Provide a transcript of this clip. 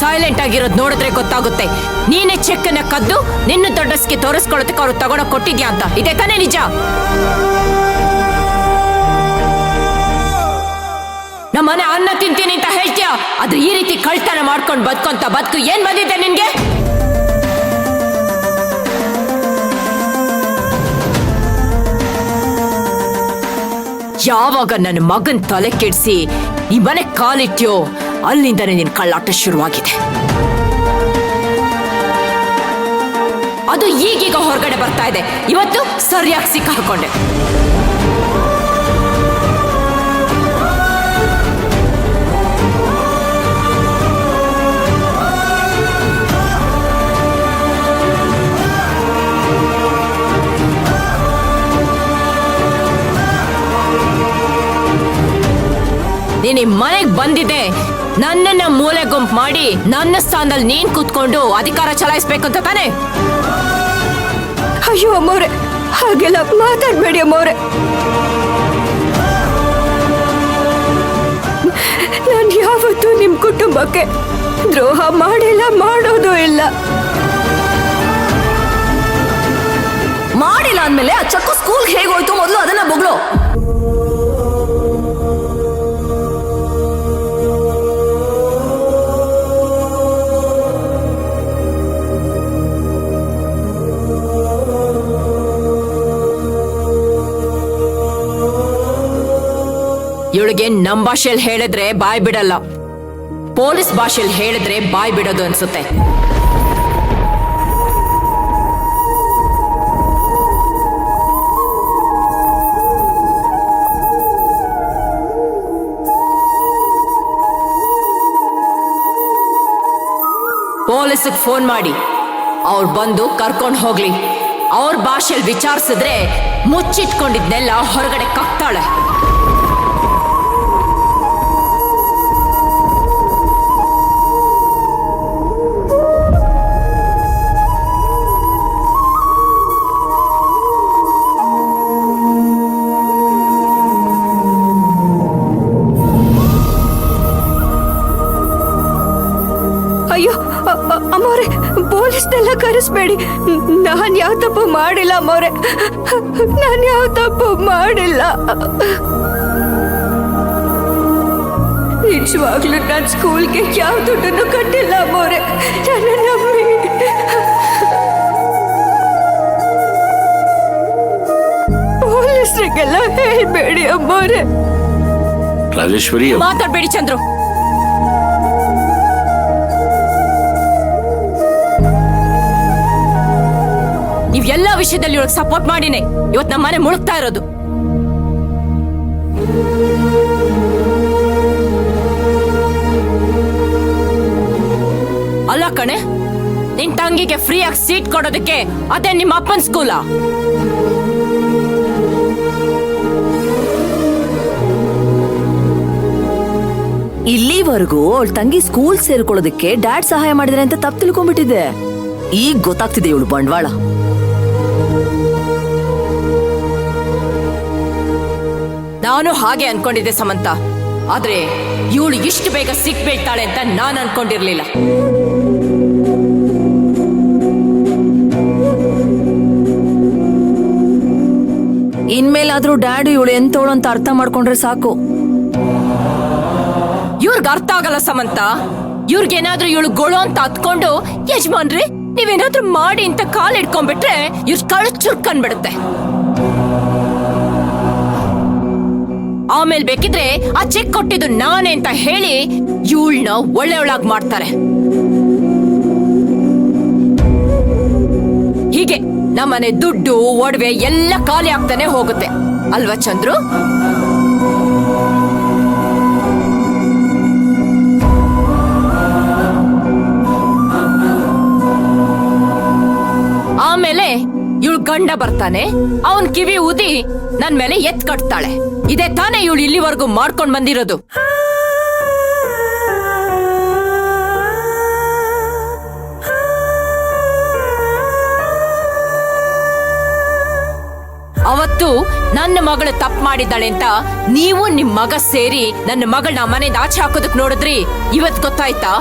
Silent ಆಗಿರೋದು ನೋಡಿದ್ರೆ ಗೊತ್ತಾಗುತ್ತೆ. ನೀನೇ ಚೆಕ್ಕನ್ನ ಕದ್ದು ನಿನ್ನ ದೊಡ್ಡಸ್ಗೆ ತೋರಿಸ್ಕೊಳ್ಳೋದಕ್ಕೆ ಅವ್ರು ತಗೊಂಡೋಗಿ ಕೊಟ್ಟಿದ್ಯಾ ಅಂತ. ಇದೇ ತಾನೇ ನಿಜ? ನಮ್ಮನೆ ಅನ್ನ ತಿಂತೀನಿ ಅಂತ ಹೇಳ್ತೀಯಾ, ಆದ್ರೆ ಈ ರೀತಿ ಕಳ್ತನ ಮಾಡ್ಕೊಂಡು ಬದುಕು ಏನ್ ಬಂದಿದೆ ನಿನ್ಗೆ? ಯಾವಾಗ ನನ್ನ ಮಗನ್ ತಲೆ ಕೆಡಿಸಿ ಈ ಮನೆ ಕಾಲಿಟ್ಯೋ ಅಲ್ಲಿಂದನೇ ನಿನ್ ಕಳ್ಳಾಟ ಶುರುವಾಗಿದೆ. ಅದು ಈಗೀಗ ಹೊರಗಡೆ ಬರ್ತಾ ಇದೆ. ಇವತ್ತು ಸರಿಯಾಗಿ ಸಿಕ್ಕಾಕೊಂಡೆ. ನೀನ್ ಮನೆಗ್ ಬಂದಿದೆ ನನ್ನನ್ನ ಮೂಲೆ ಗುಂಪು ಮಾಡಿ ನನ್ನ ಸ್ಥಾನದಲ್ಲಿ ನೀನ್ ಕೂತ್ಕೊಂಡು ಅಧಿಕಾರ ಚಲಾಯಿಸ್ಬೇಕಂತ ತಾನೆ? ಅಯ್ಯೋ ಅಮ್ಮವ್ರೆ, ಹಾಗೆಲ್ಲ ಮಾತಾಡ್ಬೇಡಿ ಅಮ್ಮವ್ರೆ. ನಾನು ಯಾವತ್ತೂ ನಿಮ್ ಕುಟುಂಬಕ್ಕೆ ದ್ರೋಹ ಮಾಡಿಲ್ಲ, ಮಾಡೋದು ಇಲ್ಲ. ಮಾಡಿಲ್ಲ ಅಂದ್ಮೇಲೆ ಆ ಚಕ್ಕು ಸ್ಕೂಲ್ಗೆ ಹೇಗೋಯ್ತು ಮೊದಲು ಅದನ್ನ ಬೊಗ್ಳು. ಇವಳಿಗೆ ನಮ್ ಭಾಷೆಯಲ್ಲಿ ಹೇಳಿದ್ರೆ ಬಾಯ್ ಬಿಡಲ್ಲ, ಪೊಲೀಸ್ ಭಾಷೆಯಲ್ಲಿ ಹೇಳಿದ್ರೆ ಬಾಯ್ ಬಿಡೋದು ಅನ್ಸುತ್ತೆ. ಪೊಲೀಸಿಗೆ ಫೋನ್ ಮಾಡಿ ಅವ್ರು ಬಂದು ಕರ್ಕೊಂಡು ಹೋಗ್ಲಿ. ಅವ್ರ ಭಾಷೆಯಲ್ಲಿ ವಿಚಾರಿಸಿದ್ರೆ ಮುಚ್ಚಿಟ್ಕೊಂಡಿದ್ನೆಲ್ಲ ಹೊರಗಡೆ ಕಕ್ತಾಳೆ. ಅಯ್ಯೋ ಅಮ್ಮವ್ರೆ, ಪೊಲೀಸ್ನೆಲ್ಲ ಕರೆಸ್ಬೇಡಿ. ನಾನ್ ಯಾವ ತಪ್ಪು ಮಾಡಿಲ್ಲ ಅಮ್ಮವ್ರೆ, ನಾನ್ ಯಾವ ತಪ್ಪು ಮಾಡಿಲ್ಲ. ನಿಜವಾಗ್ಲೂ ನಾನ್ ಸ್ಕೂಲ್ಗೆ ಯಾವ ದುಡ್ಡನ್ನು ಕಟ್ಟಿಲ್ಲ ಅಮ್ಮವ್ರೆ. ನನ್ನ ನಂಬಿ. ಪೊಲೀಸ್ರಿಗೆಲ್ಲ ಹೇಳ್ಬೇಡಿ ಅಮ್ಮವ್ರೆ. ರಾಜೇಶ್ವರಿ, ಮಾತಾಡ್ಬೇಡಿ ಚಂದ್ರು. ನೀವ್ ಎಲ್ಲಾ ವಿಷಯದಲ್ಲಿ ಇವಳಿಗೆ ಸಪೋರ್ಟ್ ಮಾಡಿನೇ ಇವತ್ತು ನಮ್ಮ ಮನೆ ಮುಳುಗ್ತಾ ಇರೋದು. ಅಲ್ಲ ಕಣೆ, ನಿನ್ ತಂಗಿಗೆ ಫ್ರೀಯಾಗಿ ಸೀಟ್ ಕೊಡೋದಕ್ಕೆ ಅದೇ ನಿಮ್ಮ ಅಪ್ಪನ ಸ್ಕೂಲಾ? ಇಲ್ಲಿವರೆಗೂ ಅವಳ ತಂಗಿ ಸ್ಕೂಲ್ ಸೇರ್ಕೊಳ್ಳೋದಕ್ಕೆ ಡ್ಯಾಡ್ ಸಹಾಯ ಮಾಡಿದ್ರೆ ಅಂತ ತಪ್ಪು ತಿಳ್ಕೊಂಡ್ಬಿಟ್ಟಿದೆ. ಈಗ ಗೊತ್ತಾಗ್ತಿದೆ ಇವಳು ಬಂಡವಾಳ. ನಾನು ಹಾಗೆ ಅನ್ಕೊಂಡಿದ್ದೆ ಸಮಂತ, ಆದ್ರೆ ಇವಳು ಇಷ್ಟು ಬೇಗ ಸಿಕ್ಬೀಳ್ತಾಳೆ ಅಂತ ನಾನು ಅನ್ಕೊಂಡಿರ್ಲಿಲ್ಲ. ಇನ್ಮೇಲಾದ್ರೂ ಡ್ಯಾಡ್ ಇವಳು ಎಂತೋಳು ಅಂತ ಅರ್ಥ ಮಾಡ್ಕೊಂಡ್ರೆ ಸಾಕು. ಇವ್ರಿಗೆ ಅರ್ಥ ಆಗಲ್ಲ ಸಮಂತ. ಇವ್ರಿಗೇನಾದ್ರೂ ಇವಳು ಗೊಳು ಅಂತ ಹತ್ಕೊಂಡು ಯಜಮಾನ್ರಿ ನೀವೇನಾದ್ರೂ ಮಾಡಿ ಅಂತ ಕಾಲ್ ಇಟ್ಕೊಂಡ್ಬಿಟ್ರೆ ಇವ್ರ ಕಳು ಚುರ್ಕನ್ಬಿಡುತ್ತೆ. ಆಮೇಲೆ ಬೇಕಿದ್ರೆ ಆ ಚೆಕ್ ಕೊಟ್ಟಿದ್ದು ನಾನೇ ಅಂತ ಹೇಳಿ ಇವಳನ್ನ ಒಳ್ಳೆಯವಳಾಗಿ ಮಾಡ್ತಾರೆ. ಹೀಗೆ ನಮ್ಮನೆ ದುಡ್ಡು ಒಡವೆ ಎಲ್ಲ ಖಾಲಿ ಆಗ್ತಾನೆ ಹೋಗುತ್ತೆ ಅಲ್ವಾ ಚಂದ್ರು? ಆಮೇಲೆ ಇವಳು ಗಂಡ ಬರ್ತಾನೆ, ಅವನ್ ಕಿವಿ ಊದಿ ನನ್ ಮೇಲೆ ಎತ್ ಕಟ್ತಾಳೆ. ಇದೇ ತಾನೇ ಇವಳು ಇಲ್ಲಿವರೆಗೂ ಮಾಡ್ಕೊಂಡ್ ಬಂದಿರೋದು. ಅವತ್ತು ನನ್ನ ಮಗಳು ತಪ್ಪು ಮಾಡಿದ್ದಾಳೆ ಅಂತ ನೀವು ನಿಮ್ ಮಗ ಸೇರಿ ನನ್ನ ಮಗಳನ್ನ ಮನೆಯಿಂದ ಆಚೆ ಹಾಕೋದಕ್ ನೋಡಿದ್ರಿ. ಇವತ್ ಗೊತ್ತಾಯ್ತಾ